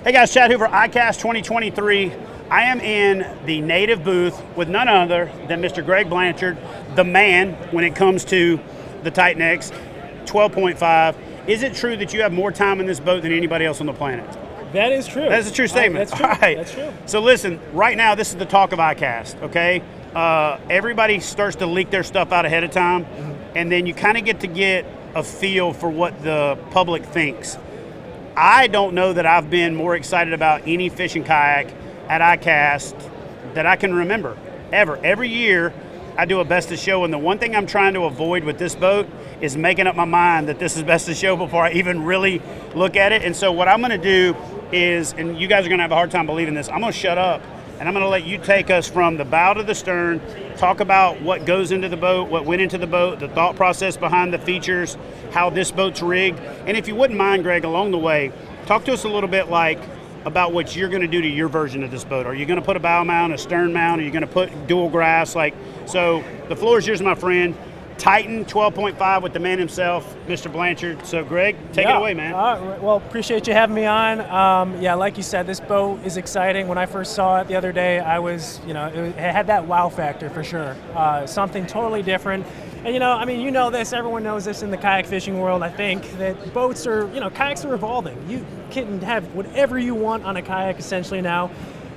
Hey guys, Chad Hoover, ICAST 2023. I am in the Native booth with none other than Mr. Greg Blanchard, the man when it comes to the Titan X 12.5. Is it true that you have more time in this boat than anybody else on the planet? That is true. That's a true statement. That's true. All right. That's true. So listen, right now this is the talk of ICAST, okay? Everybody starts to leak their stuff out ahead of time, and then you kind of get a feel for what the public thinks. I don't know that I've been more excited about any fishing kayak at ICAST that I can remember, ever. Every year I do a best of show, and the one thing I'm trying to avoid with this boat is making up my mind that this is best of show before I even really look at it. And so what I'm gonna do is, and you guys are gonna have a hard time believing this, I'm gonna shut up and I'm gonna let you take us from the bow to the stern, talk about what goes into the boat, what went into the boat, the thought process behind the features, how this boat's rigged. And if you wouldn't mind, Greg, along the way, talk to us a little bit about what you're gonna do to your version of this boat. Are you gonna put a bow mount, a stern mount? Are you gonna put dual graphs? So the floor is yours, my friend. Titan 12.5 with the man himself, Mr. Blanchard. So Greg, take it away, man. Well, appreciate you having me on. Yeah, like you said, this boat is exciting. When I first saw it the other day, I was, it had that wow factor for sure. Something totally different. And this, everyone knows this in the kayak fishing world, I think, that boats are, kayaks are evolving. You can have whatever you want on a kayak essentially now.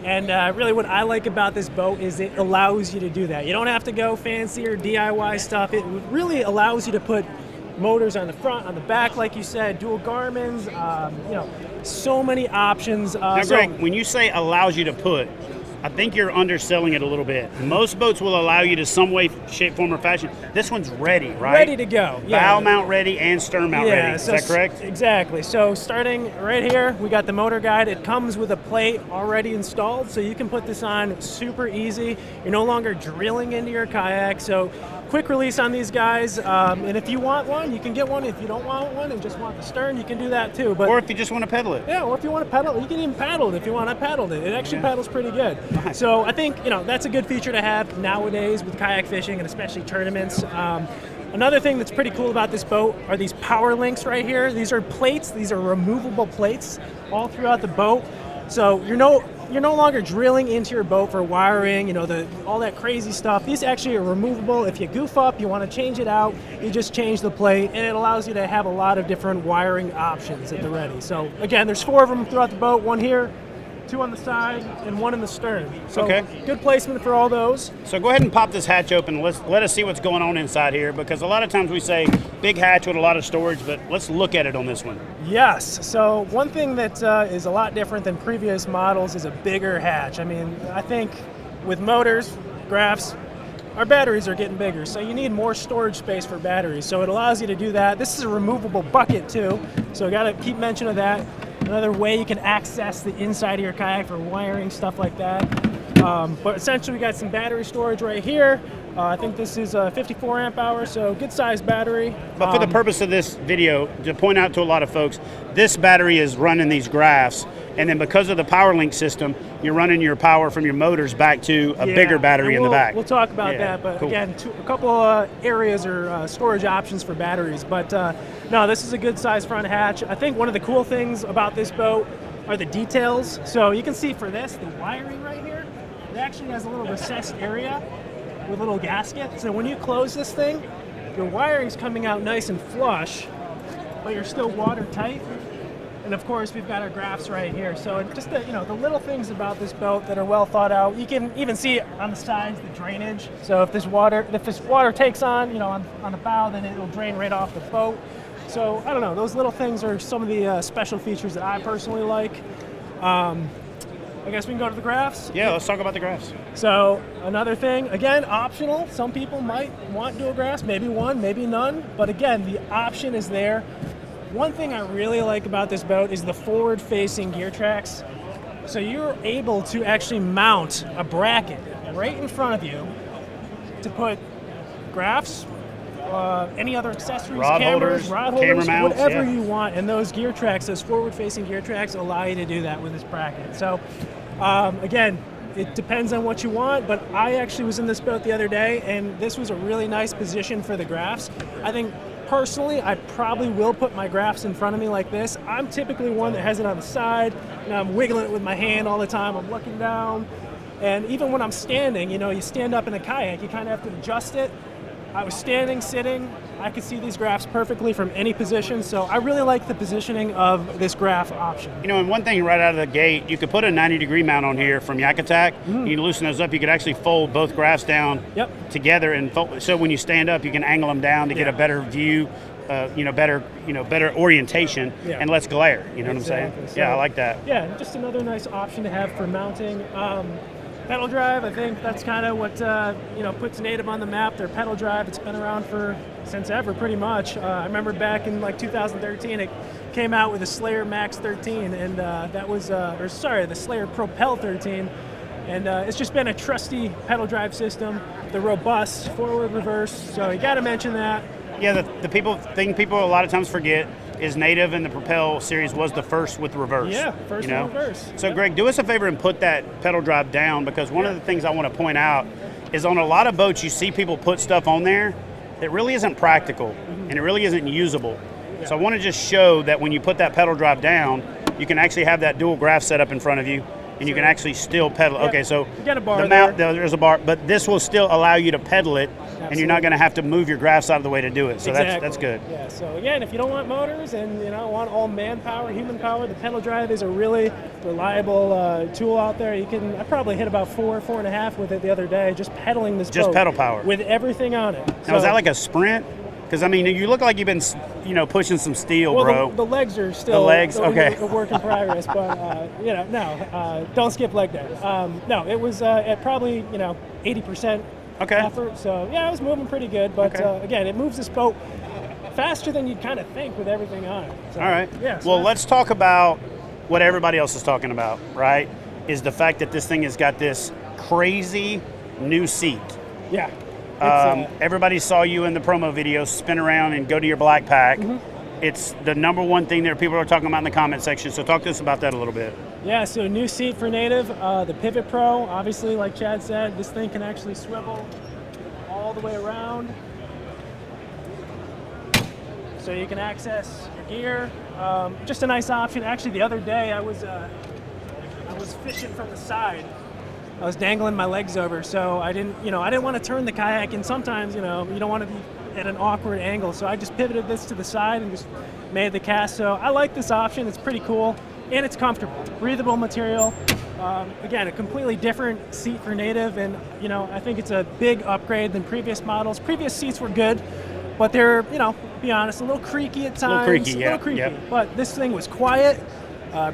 And really what I like about this boat is it allows you to do that. You don't have to go fancy or DIY stuff. It really allows you to put motors on the front, on the back, like you said, dual Garmin's, so many options. Now, Greg, when you say allows you to put, I think you're underselling it a little bit. Most boats will allow you to some way, shape, form, or fashion. This one's ready, right? Ready to go, yeah. Bow mount ready and stern mount ready. Is that correct? Exactly. So starting right here, we got the motor guide. It comes with a plate already installed, so you can put this on super easy. You're no longer drilling into your kayak, so quick release on these guys. And if you want one, you can get one. If you don't want one and just want the stern, you can do that too. Or if you just want to pedal it. Yeah, or if you want to pedal it, you can even paddle it if you want to paddle it. It actually paddles pretty good. Nice. So I think that's a good feature to have nowadays with kayak fishing and especially tournaments. Another thing that's pretty cool about this boat are these power links right here. These are plates. These are removable plates all throughout the boat. So you're no longer drilling into your boat for wiring, all that crazy stuff. These actually are removable. If you goof up, you want to change it out, you just change the plate, and it allows you to have a lot of different wiring options at the ready. So again, there's 4 of them throughout the boat, 1 here, 2 on the side, and 1 in the stern. So good placement for all those. So go ahead and pop this hatch open. Let us see what's going on inside here, because a lot of times we say big hatch with a lot of storage, but let's look at it on this one. Yes. So one thing that is a lot different than previous models is a bigger hatch. I think with motors, graphs, our batteries are getting bigger, so you need more storage space for batteries. So it allows you to do that. This is a removable bucket too, so I got to keep mention of that. Another way you can access the inside of your kayak for wiring, stuff like that. But essentially we got some battery storage right here. I think this is a 54 amp hour, so good sized battery. But for the purpose of this video, to point out to a lot of folks, this battery is running these graphs, and then because of the power link system, you're running your power from your motors back to a bigger battery in the back. We'll talk about that, but again, a couple areas or storage options for batteries. But no, this is a good size front hatch. I think one of the cool things about this boat are the details. So you can see for this, the wiring right here, it actually has a little recessed area with a little gasket. So when you close this thing, your wiring's coming out nice and flush, but you're still watertight. And of course, we've got our graphs right here. So just the little things about this boat that are well thought out. You can even see on the sides the drainage. So if this water takes on, on the bow, then it'll drain right off the boat. So I don't know, those little things are some of the special features that I personally like. I guess we can go to the graphs? Yeah, let's talk about the graphs. So another thing, again, optional. Some people might want dual graphs, maybe one, maybe none. But again, the option is there. One thing I really like about this boat is the forward-facing gear tracks. So you're able to actually mount a bracket right in front of you to put graphs, any other accessories, cameras, rod holders, mounts, whatever you want. And those gear tracks, those forward-facing gear tracks, allow you to do that with this bracket. So again, it depends on what you want, but I actually was in this boat the other day, and this was a really nice position for the graphs. I think personally, I probably will put my graphs in front of me like this. I'm typically one that has it on the side, and I'm wiggling it with my hand all the time. I'm looking down. And even when I'm standing, you stand up in a kayak, you kind of have to adjust it. I was standing, sitting. I could see these graphs perfectly from any position, so I really like the positioning of this graph option. And one thing right out of the gate, you could put a 90-degree mount on here from Yak Attack. You loosen those up. You could actually fold both graphs down together, and so when you stand up, you can angle them down to get a better view, better orientation and less glare. You know what I'm saying? So, I like that. Yeah, just another nice option to have for mounting. Pedal drive, I think that's kind of what puts Native on the map. Their pedal drive, it's been around since ever, pretty much. I remember back in 2013, it came out with the Slayer Max 13, and the Slayer Propel 13, and it's just been a trusty pedal drive system. The robust forward, reverse, so you got to mention that. Yeah, the people a lot of times forget is Native and the Propel series was the first with reverse. Yeah, first with reverse. So Greg, do us a favor and put that pedal drive down, because one of the things I want to point out is on a lot of boats you see people put stuff on there that really isn't practical and it really isn't usable. Yeah. So I want to just show that when you put that pedal drive down, you can actually have that dual graph set up in front of you, and you can actually still pedal. Yeah. Okay, so you got a bar there's a bar, but this will still allow you to pedal it. Absolutely. And you're not going to have to move your graphs out of the way to do it. So that's good. Yeah, so again, if you don't want motors and want all manpower, human power, the pedal drive is a really reliable tool out there. I probably hit about 4.5 with it the other day, just pedaling this just boat. Pedal power. With everything on it. Now, is that like a sprint? Because, you look like you've been, pushing some steel, bro. The legs are still okay. a work in progress, but, don't skip leg day. No, it was at probably, 80% effort. So, I was moving pretty good. But, again, it moves this boat faster than you'd kind of think with everything on it. So, all right. Yeah, well, let's talk about what everybody else is talking about, right, is the fact that this thing has got this crazy new seat. Yeah. Everybody saw you in the promo video spin around and go to your black pack. It's the number one thing that people are talking about in the comment section, so talk to us about that a little bit. Yeah, so new seat for Native, the Pivot Pro. Obviously, like Chad said, this thing can actually swivel all the way around. So you can access your gear. Just a nice option. Actually, the other day I was fishing from the side. I was dangling my legs over, so I didn't want to turn the kayak, and sometimes, you don't want to be at an awkward angle, so I just pivoted this to the side and just made the cast. So I like this option. It's pretty cool, and it's comfortable. Breathable material. Again, a completely different seat for Native, and, I think it's a big upgrade than previous models. Previous seats were good, but they're, be honest, a little creaky at times. A little creaky. Yep. But this thing was quiet.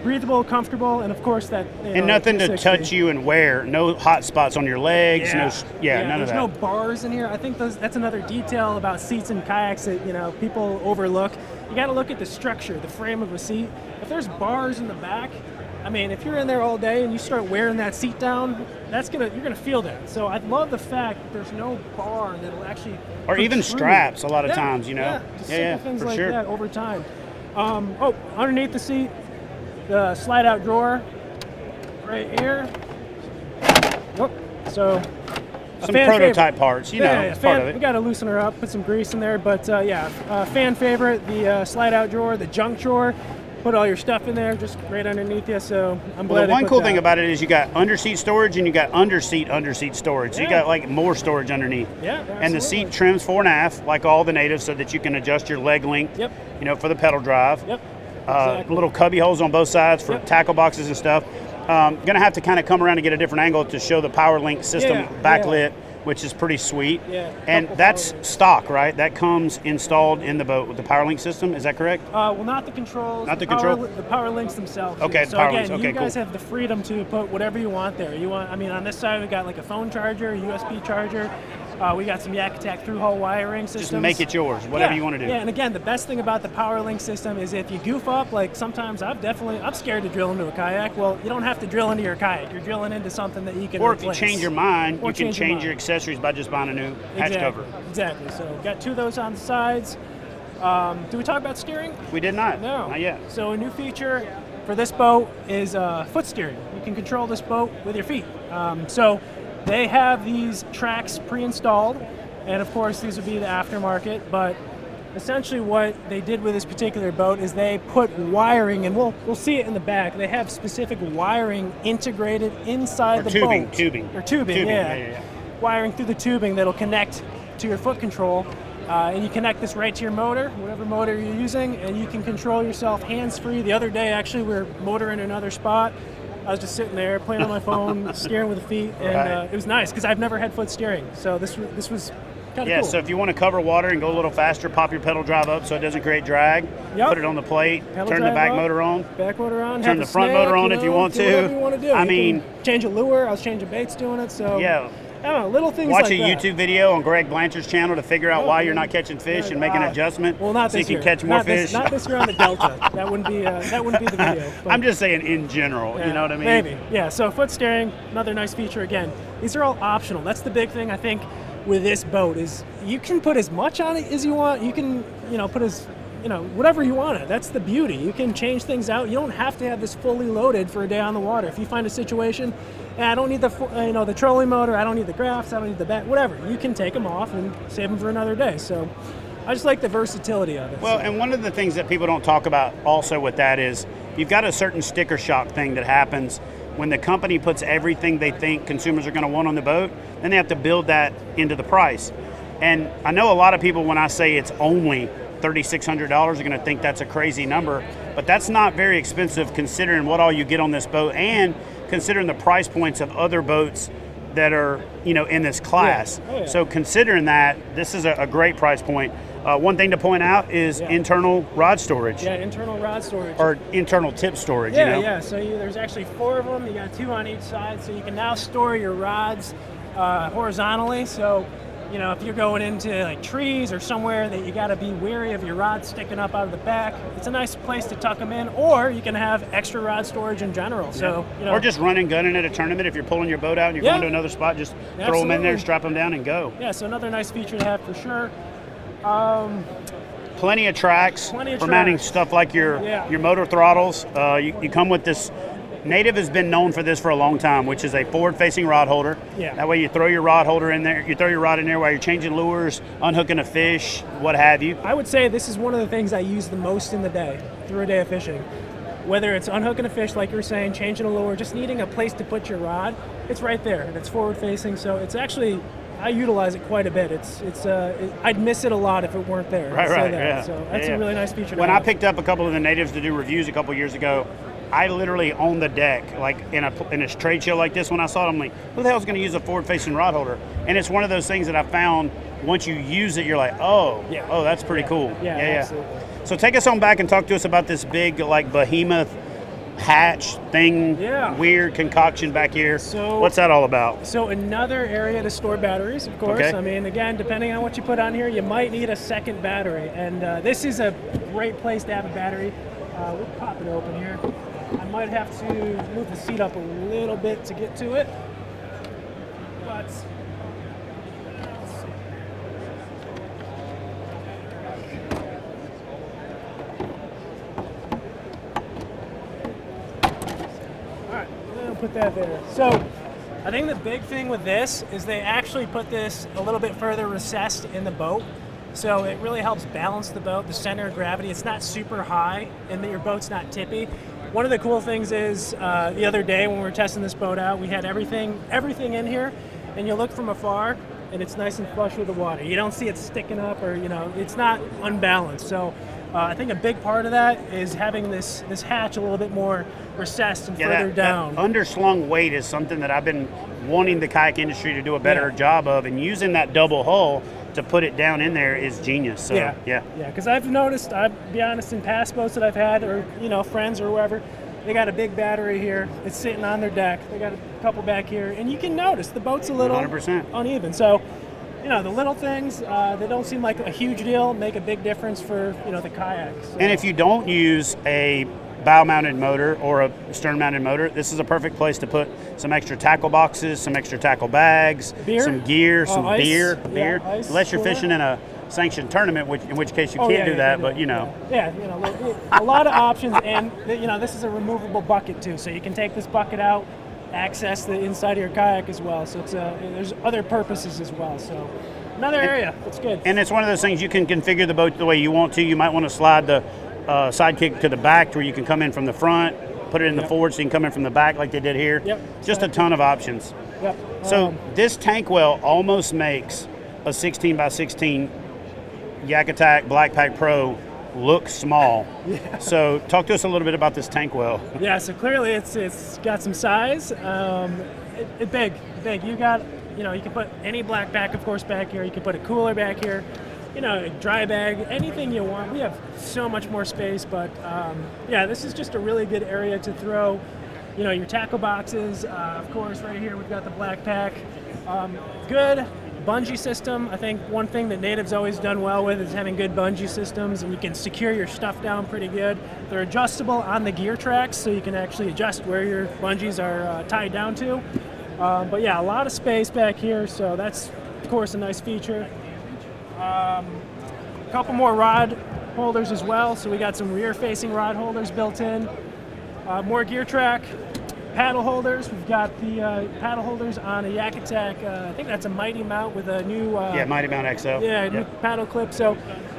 Breathable, comfortable, and of course that. And nothing to touch you and wear. No hot spots on your legs. None of that. There's no bars in here. I think that's another detail about seats and kayaks that people overlook. You got to look at the structure, the frame of a seat. If there's bars in the back, if you're in there all day and you start wearing that seat down, you're gonna feel that. So I love the fact that there's no bar that'll actually. Or even straps. A lot of times, just simple things for like sure. that over time. Underneath the seat. The slide-out drawer right here. So some prototype parts, it's part of it. We got to loosen her up, put some grease in there, but fan favorite, the slide-out drawer, the junk drawer. Put all your stuff in there, just right underneath you. So I'm glad. The one cool thing about it is you got underseat storage and you got underseat storage. So you got like more storage underneath. Yeah, absolutely. And the seat trims 4.5, like all the Natives, so that you can adjust your leg length. Yep. For the pedal drive. Yep. Exactly. Little cubby holes on both sides for tackle boxes and stuff. Gonna have to kind of come around and get a different angle to show the PowerLink system backlit, which is pretty sweet. Yeah. And that's stock, right? That comes installed in the boat with the PowerLink system. Is that correct? Well, not the controls. Not the control. The PowerLinks themselves. Okay. So again, you guys have the freedom to put whatever you want there. On this side we got like a phone charger, a USB charger. We got some Yak Attack through-hole wiring systems. Just make it yours, whatever you want to do. Yeah, and again, the best thing about the PowerLink system is if you goof up, like sometimes I'm scared to drill into a kayak. Well, you don't have to drill into your kayak. You're drilling into something that you can Or replace. if you change your mind, you can change your accessories by just buying a new hatch cover. Exactly. So got two of those on the sides. Do we talk about steering? We did not. No. Not yet. So a new feature for this boat is foot steering. You can control this boat with your feet. So they have these tracks pre-installed, and of course these would be the aftermarket, but essentially what they did with this particular boat is they put wiring, and we'll see it in the back. They have specific wiring integrated inside the boat. Tubing. Yeah. Wiring through the tubing that'll connect to your foot control. And you connect this right to your motor, whatever motor you're using, and you can control yourself hands-free. The other day, actually, we were motoring another spot. I was just sitting there playing on my phone, steering with the feet, and it was nice because I've never had foot steering. So this was kind of cool. So if you want to cover water and go a little faster, pop your pedal drive up so it doesn't create drag. Yep. Put it on the plate. Turn the back motor on. Back motor on. Turn the front motor on if you want to. Whatever you want to do. I mean, change a lure. I was changing baits doing it. So yeah. I don't know, little things Watch like a that. YouTube video on Greg Blanchard's channel to figure out why you're not catching fish and make an adjustment not so you this can year. catch more fish. Not this year on the Delta. That wouldn't be the video. But I'm just saying in general, you know what I mean? Maybe. Yeah, so foot steering, another nice feature again. These are all optional. That's the big thing I think with this boat is you can put as much on it as you want. You can, put as whatever you want it. That's the beauty. You can change things out. You don't have to have this fully loaded for a day on the water. If you find a situation, I don't need the trolling motor, I don't need the graphs, I don't need the bat, whatever. You can take them off and save them for another day. So I just like the versatility of it. Well, and one of the things that people don't talk about also with that is you've got a certain sticker shock thing that happens when the company puts everything they think consumers are going to want on the boat, then they have to build that into the price. And I know a lot of people, when I say it's only $3,600, are going to think that's a crazy number, but that's not very expensive considering what all you get on this boat and considering the price points of other boats that are in this class. Yeah. Oh, yeah. So considering that, this is a great price point. One thing to point out is internal rod storage. Yeah, internal rod storage. Or internal tip storage, Yeah, so there's actually 4 of them. You got 2 on each side, so you can now store your rods horizontally. So if you're going into like trees or somewhere that you got to be wary of your rods sticking up out of the back, it's a nice place to tuck them in, or you can have extra rod storage in general. So, or just run and gunning at a tournament. If you're pulling your boat out and you're going to another spot, just throw them in there, strap them down, and go. Yeah, so another nice feature to have for sure. Plenty of tracks for mounting stuff like your motor throttles. You come with this. Native has been known for this for a long time, which is a forward-facing rod holder. Yeah. That way you throw your rod holder in there. You throw your rod in there while you're changing lures, unhooking a fish, what have you. I would say this is one of the things I use the most in the day, through a day of fishing. Whether it's unhooking a fish, like you were saying, changing a lure, just needing a place to put your rod, it's right there, and it's forward-facing, so it's actually, I utilize it quite a bit. I'd miss it a lot if it weren't there. Right, yeah. So that's a really nice feature to When have. I picked up a couple of the Natives to do reviews a couple years ago, I literally on the deck, like in a trade show like this, when I saw it, I'm like, who the hell's going to use a forward-facing rod holder? And it's one of those things that I found once you use it, you're like, oh, that's pretty cool. Yeah, absolutely. So take us on back and talk to us about this big, like, behemoth hatch thing, weird concoction back here. So what's that all about? So another area to store batteries, of course. Okay. I mean, again, depending on what you put on here, you might need a second battery. And this is a great place to have a battery. We'll pop it open here. I might have to move the seat up a little bit to get to it. But alright, we'll put that there. So I think the big thing with this is they actually put this a little bit further recessed in the boat. So it really helps balance the boat, the center of gravity. It's not super high and that your boat's not tippy. One of the cool things is the other day when we were testing this boat out, we had everything in here, and you look from afar and it's nice and flush with the water. You don't see it sticking up or, it's not unbalanced. So I think a big part of that is having this hatch a little bit more recessed and further down. That underslung weight is something that I've been wanting the kayak industry to do a better job of, and using that double hull to put it down in there is genius. So, yeah. Because I've noticed, I'll be honest, in past boats that I've had, or friends or whoever, they got a big battery here. It's sitting on their deck. They got a couple back here, and you can notice the boat's a little 100% uneven. So, the little things that don't seem like a huge deal make a big difference for the kayaks. So. And if you don't use a bow-mounted motor or a stern-mounted motor, this is a perfect place to put some extra tackle boxes, some extra tackle bags, some gear, some beer. Ice, unless you're fishing in a sanctioned tournament, in which case you can't do that. But a lot of options, and this is a removable bucket too, so you can take this bucket out, access the inside of your kayak as well. So it's there's other purposes as well. So Another area. That's good. And it's one of those things you can configure the boat the way you want to. You might want to slide the sidekick to the back to where you can come in from the front, put it in the forward so you can come in from the back like they did here. Yep. Just a ton of options. Yep. So this tank well almost makes a 16 by 16 Yak Attack Black Pack Pro look small. Yeah. So talk to us a little bit about this tank well. Yeah, so clearly it's got some size. It's big. You got, you can put any black pack, of course, back here. You can put a cooler back here, a dry bag, anything you want. We have so much more space, but yeah, this is just a really good area to throw, your tackle boxes. Of course, right here we've got the black pack. Good bungee system. I think one thing that Native's always done well with is having good bungee systems, and you can secure your stuff down pretty good. They're adjustable on the gear tracks, so you can actually adjust where your bungees are tied down to. But yeah, a lot of space back here, so that's, of course, a nice feature. A couple more rod holders as well, so we got some rear-facing rod holders built in. More gear track. Paddle holders. We've got the paddle holders on a Yak Attack. I think that's a Mighty Mount with a new... Mighty Mount XL. Yeah, new paddle clip. So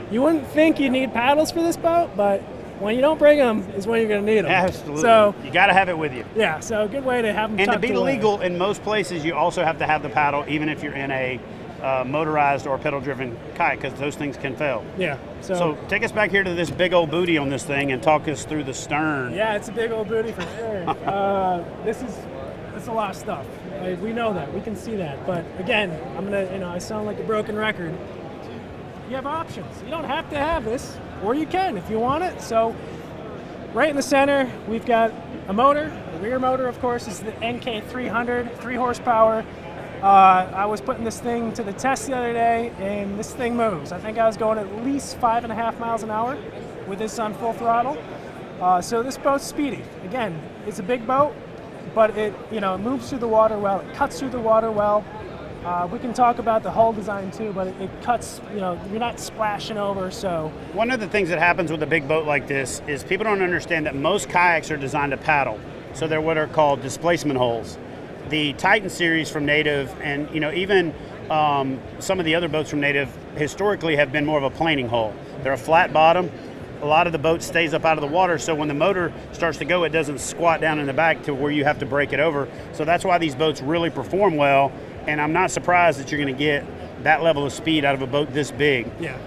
you wouldn't think you need paddles for this boat, but when you don't bring them is when you're going to need them. Absolutely. So you got to have it with you. Yeah, so a good way to have them And to tucked be away. legal, in most places, you also have to have the paddle, even if you're in a motorized or pedal-driven kayak, because those things can fail. Yeah. So take us back here to this big old booty on this thing and talk us through the stern. Yeah, it's a big old booty for sure. It's a lot of stuff. We know that. We can see that. But again, I sound like a broken record. You have options. You don't have to have this, or you can if you want it. So right in the center, we've got a motor. The rear motor, of course, is the NK300, 3 horsepower. I was putting this thing to the test the other day, and this thing moves. I think I was going at least 5.5 miles an hour with this on full throttle. So this boat's speedy. Again, it's a big boat, but it moves through the water well. It cuts through the water well. We can talk about the hull design too, but it cuts. You're not splashing over. So one of the things that happens with a big boat like this is people don't understand that most kayaks are designed to paddle, so they're what are called displacement holes. The Titan series from Native, and even some of the other boats from Native historically have been more of a planing hull. They're a flat bottom. A lot of the boat stays up out of the water, so when the motor starts to go, it doesn't squat down in the back to where you have to break it over. So that's why these boats really perform well, and I'm not surprised that you're going to get that level of speed out of a boat this big. Yeah.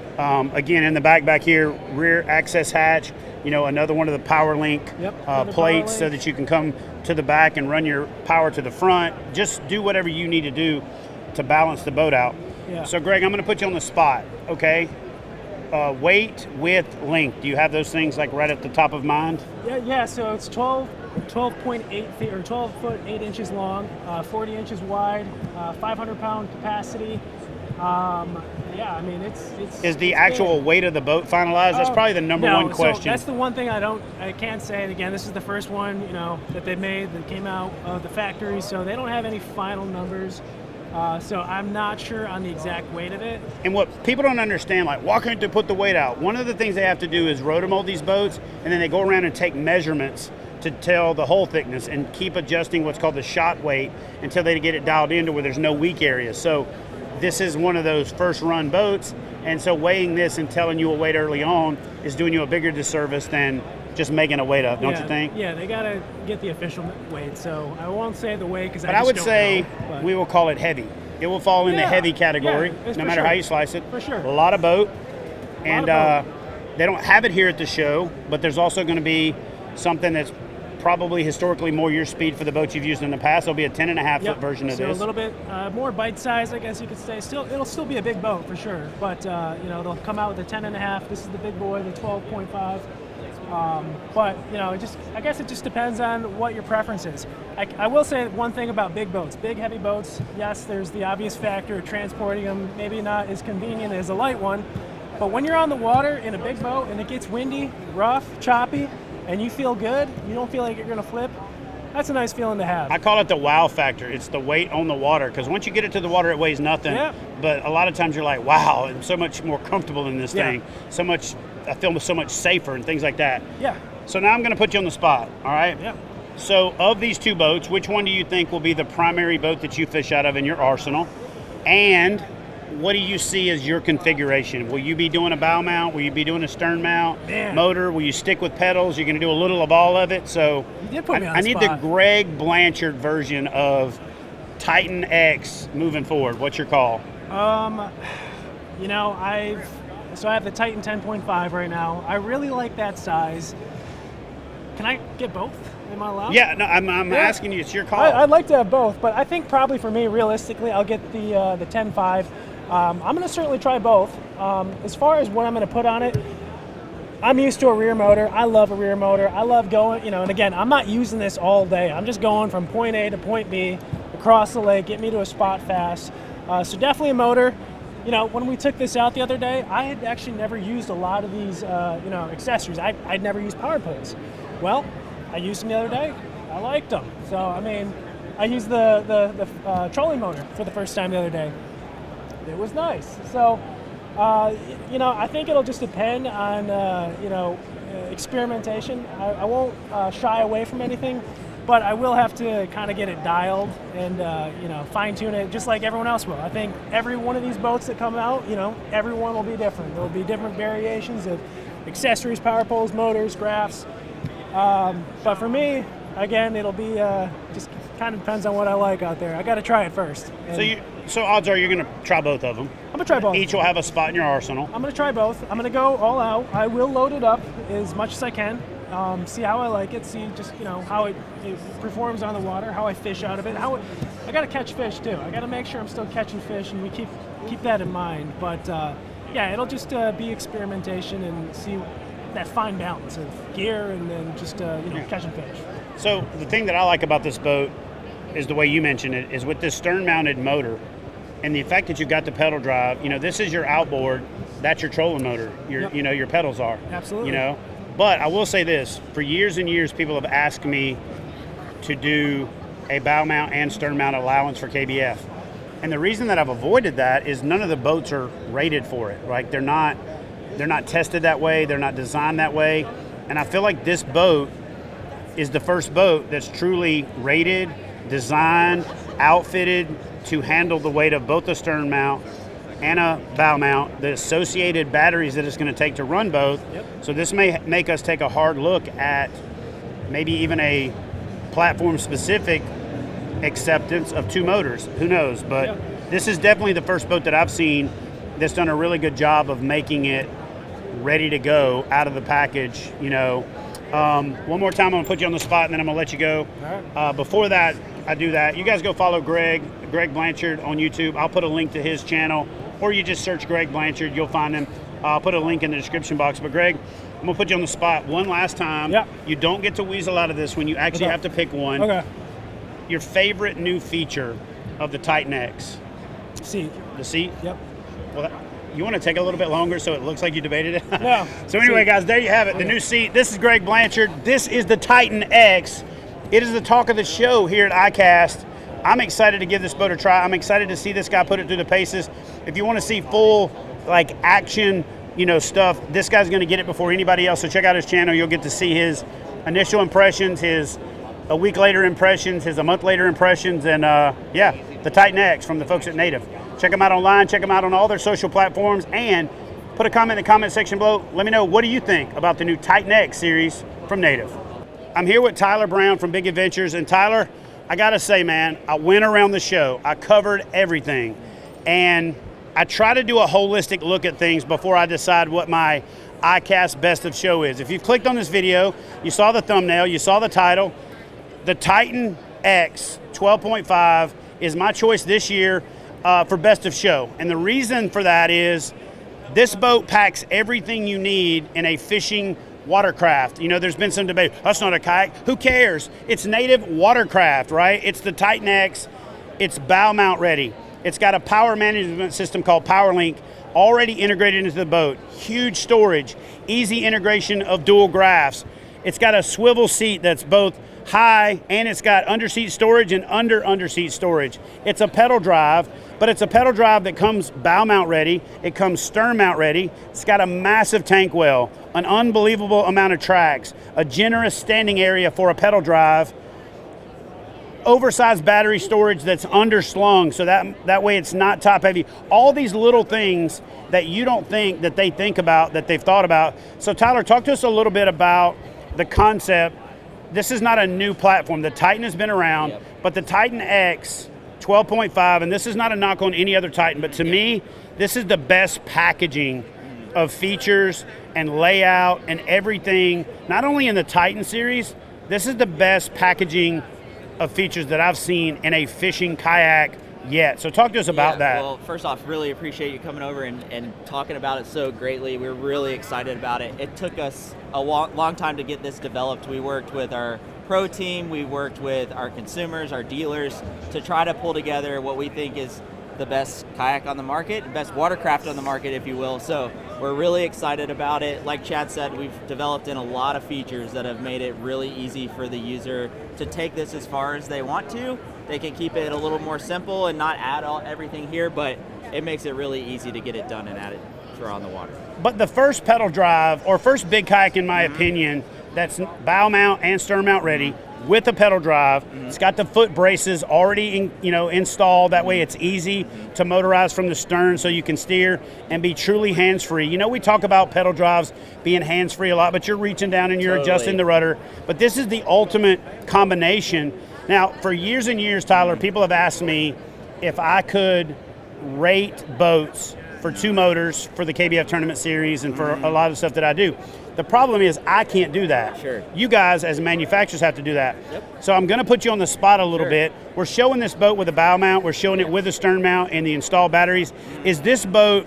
Again, in the back here, rear access hatch, another one of the power link plates so that you can come to the back and run your power to the front. Just do whatever you need to do to balance the boat out. Yeah. So Greg, I'm going to put you on the spot, okay? Weight, width, length. Do you have those things like right at the top of mind? Yeah. So it's 12.8 feet, or 12 foot 8 inches long, 40 inches wide, 500-pound capacity. It's Is the actual big. weight of the boat finalized? That's probably the number one question. So that's the one thing I can't say. And again, this is the first one, that they made that came out of the factory, so they don't have any final numbers. So I'm not sure on the exact weight of it. And what people don't understand, like, why can't they put the weight out? One of the things they have to do is rotomold these boats, and then they go around and take measurements to tell the hull thickness and keep adjusting what's called the shot weight until they get it dialed into where there's no weak areas. So this is one of those first run boats, and so weighing this and telling you a weight early on is doing you a bigger disservice than just making a weight up, don't you think? Yeah, they got to get the official weight, so I won't say the weight because I would say we will call it heavy. It will fall in the heavy category, no matter how you slice it. For sure. A lot of boat, and they don't have it here at the show, but there's also going to be something that's probably historically more your speed for the boats you've used in the past. There'll be a 10.5 foot version of this. So a little bit more bite size, I guess you could say. It'll still be a big boat for sure, but they'll come out with a 10.5. This is the big boy, the 12.5. But I guess it just depends on what your preference is. I will say one thing about big boats, big heavy boats. Yes, there's the obvious factor of transporting them, maybe not as convenient as a light one. But when you're on the water in a big boat and it gets windy, rough, choppy, and you feel good, you don't feel like you're going to flip, that's a nice feeling to have. I call it the wow factor. It's the weight on the water, because once you get it to the water, it weighs nothing. Yeah. But a lot of times you're like, wow, I'm so much more comfortable in this thing. I feel so much safer and things like that. Yeah. So now I'm going to put you on the spot, all right? Yeah. So of these two boats, which one do you think will be the primary boat that you fish out of in your arsenal? And what do you see as your configuration? Will you be doing a bow mount? Will you be doing a stern mount motor? Will you stick with pedals? You're going to do a little of all of it. So you did put me on I the need spot. the Greg Blanchard version of Titan X moving forward. What's your call? You know, I have the Titan 10.5 right now. I really like that size. Can I get both? Am I allowed? Yeah, no, I'm asking you. It's your call. I'd like to have both, but I think probably for me, realistically, I'll get the 10.5. I'm going to certainly try both. As far as what I'm going to put on it, I'm used to a rear motor. I love a rear motor. I love going, you know, and again, I'm not using this all day. I'm just going from point A to point B, across the lake, get me to a spot fast. So definitely a motor. You know, when we took this out the other day, I had actually never used a lot of these, accessories. I'd never used power poles. Well, I used them the other day. I liked them. So, I mean, I used the trolling motor for the first time the other day. It was nice. So, I think it'll just depend on, experimentation. I won't shy away from anything, but I will have to kind of get it dialed and, fine tune it just like everyone else will. I think every one of these boats that come out, everyone will be different. There will be different variations of accessories, power poles, motors, graphs. But for me, again, it'll be just kind of depends on what I like out there. I got to try it first. So odds are you're going to try both of them. I'm going to try both. Each will have a spot in your arsenal. I'm going to try both. I'm going to go all out. I will load it up as much as I can. See how I like it. See just how it performs on the water. How I fish out of it. I got to catch fish too. I got to make sure I'm still catching fish, and we keep that in mind. But it'll just be experimentation and see that fine balance of gear and then just catching fish. So the thing that I like about this boat is the way you mentioned it, is with this stern-mounted motor and the fact that you've got the pedal drive. This is your outboard. That's your trolling motor. Your pedals are. Absolutely. But I will say this: for years and years, people have asked me to do a bow mount and stern mount allowance for KBF, and the reason that I've avoided that is none of the boats are rated for it. Right? They're not tested that way. They're not designed that way. And I feel like this boat is the first boat that's truly rated, designed, outfitted to handle the weight of both a stern mount and a bow mount, the associated batteries that it's going to take to run both. Yep. So this may make us take a hard look at maybe even a platform-specific acceptance of two motors. Who knows? But This is definitely the first boat that I've seen that's done a really good job of making it ready to go out of the package. One more time, I'm going to put you on the spot, and then I'm going to let you go. All right. Before that, I do that. You guys go follow Greg Blanchard on YouTube. I'll put a link to his channel, or you just search Greg Blanchard. You'll find him. I'll put a link in the description box. But Greg, I'm going to put you on the spot one last time. Yep. You don't get to weasel out of this one. You actually have to pick one. Okay. Your favorite new feature of the Titan X? Seat. The seat? Yep. Well, you want to take a little bit longer so it looks like you debated it? No. So anyway, guys, there you have it. The new seat. This is Greg Blanchard. This is the Titan X. It is the talk of the show here at ICAST. I'm excited to give this boat a try. I'm excited to see this guy put it through the paces. If you want to see full action, stuff, this guy's going to get it before anybody else. So check out his channel. You'll get to see his initial impressions, his a week later impressions, his a month later impressions, and the Titan X from the folks at Native. Check them out online. Check them out on all their social platforms, and put a comment in the comment section below. Let me know, what do you think about the new Titan X series from Native? I'm here with Tyler Brown from Big Adventures, and Tyler, I gotta say, man, I went around the show. I covered everything, and I try to do a holistic look at things before I decide what my ICAST Best of Show is. If you've clicked on this video, you saw the thumbnail, you saw the title. The Titan X 12.5 is my choice this year for Best of Show. And the reason for that is this boat packs everything you need in a fishing watercraft. There's been some debate, that's not a kayak. Who cares? It's Native Watercraft, right? It's the Titan X. It's bow mount ready. It's got a power management system called PowerLink already integrated into the boat. Huge storage, easy integration of dual graphs. It's got a swivel seat that's both high, and it's got underseat storage and underseat storage. It's a pedal drive, but it's a pedal drive that comes bow mount ready. It comes stern mount ready. It's got a massive tank well, an unbelievable amount of tracks, a generous standing area for a pedal drive, oversized battery storage that's underslung, so that way it's not top heavy. All these little things that you don't think that they think about, that they've thought about. So Tyler, talk to us a little bit about the concept. This is not a new platform. The Titan has been around, but the Titan X 12.5, and this is not a knock on any other Titan, but to me, this is the best packaging of features and layout and everything, not only in the Titan series, this is the best packaging of features that I've seen in a fishing kayak yet. So talk to us about that. Well, first off, really appreciate you coming over and talking about it so greatly. We're really excited about it. It took us a long time to get this developed. We worked with our pro team, we worked with our consumers, our dealers, to try to pull together what we think is the best kayak on the market, best watercraft on the market, if you will. So we're really excited about it. Like Chad said, we've developed in a lot of features that have made it really easy for the user to take this as far as they want to. They can keep it a little more simple and not add everything here, but it makes it really easy to get it done and add it for on the water. But the first pedal drive, or first big kayak in my opinion, that's bow mount and stern mount ready, with a pedal drive. It's got the foot braces already installed. That way it's easy to motorize from the stern so you can steer and be truly hands-free. You know, we talk about pedal drives being hands-free a lot, but you're reaching down and you're adjusting the rudder. But this is the ultimate combination. Now, for years and years, Tyler, people have asked me if I could rate boats for 2 motors for the KBF tournament series and for a lot of stuff that I do. The problem is I can't do that. Sure. You guys as manufacturers have to do that. So I'm going to put you on the spot a little bit. We're showing this boat with a bow mount. We're showing it with a stern mount and the installed batteries. Is this boat,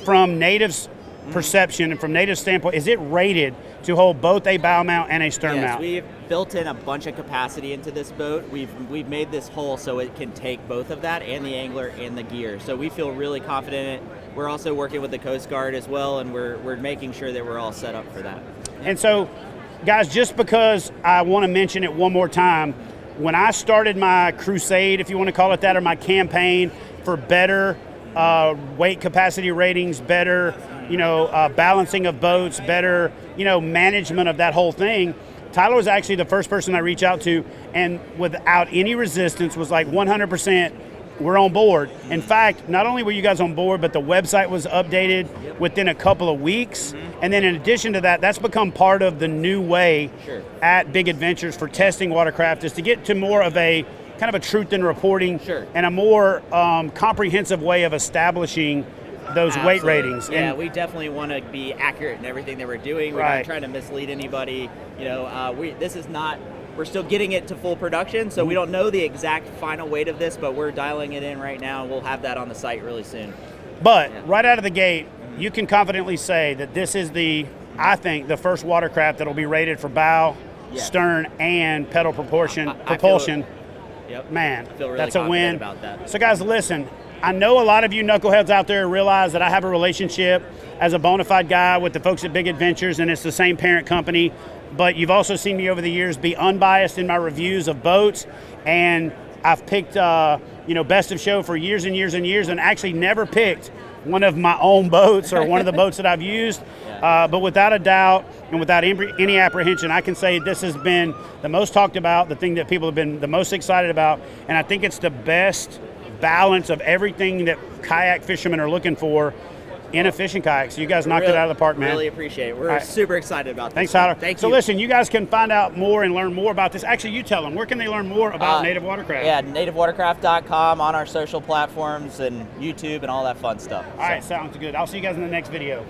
from Native's perception and from Native's standpoint, is it rated to hold both a bow mount and a stern mount? We've built in a bunch of capacity into this boat. We've made this hull so it can take both of that, and the angler and the gear. So we feel really confident in it. We're also working with the Coast Guard as well, and we're making sure that we're all set up for that. And so, guys, just because I want to mention it one more time, when I started my crusade, if you want to call it that, or my campaign for better weight capacity ratings, better balancing of boats, better management of that whole thing, Tyler was actually the first person I reached out to, and without any resistance was like 100%, we're on board. In fact, not only were you guys on board, but the website was updated within a couple of weeks. And then in addition to that, that's become part of the new way at Big Adventures for testing watercraft, is to get to more of a kind of a truth in reporting and a more comprehensive way of establishing those weight ratings. Yeah, we definitely want to be accurate in everything that we're doing. We're not trying to mislead anybody. This is not, we're still getting it to full production, so we don't know the exact final weight of this, but we're dialing it in right now, and we'll have that on the site really soon. But right out of the gate, you can confidently say that this is I think, the first watercraft that will be rated for bow, stern, and pedal propulsion. Man, I feel really that's a win. About that. So guys, listen, I know a lot of you knuckleheads out there realize that I have a relationship as a bona fide guy with the folks at Big Adventures, and it's the same parent company. But you've also seen me over the years be unbiased in my reviews of boats, and I've picked best of show for years and years and years, and actually never picked one of my own boats or one of the boats that I've used. But without a doubt and without any apprehension, I can say this has been the most talked about, the thing that people have been the most excited about, and I think it's the best balance of everything that kayak fishermen are looking for in a fishing kayak. So you guys knocked it out of the park, man. Really appreciate it. We're super excited about this. Thanks, Tyler. Thank you. So listen, you guys can find out more and learn more about this. Actually, you tell them, where can they learn more about Native Watercraft? Yeah, nativewatercraft.com, on our social platforms and YouTube and all that fun stuff. All right, sounds good. I'll see you guys in the next video.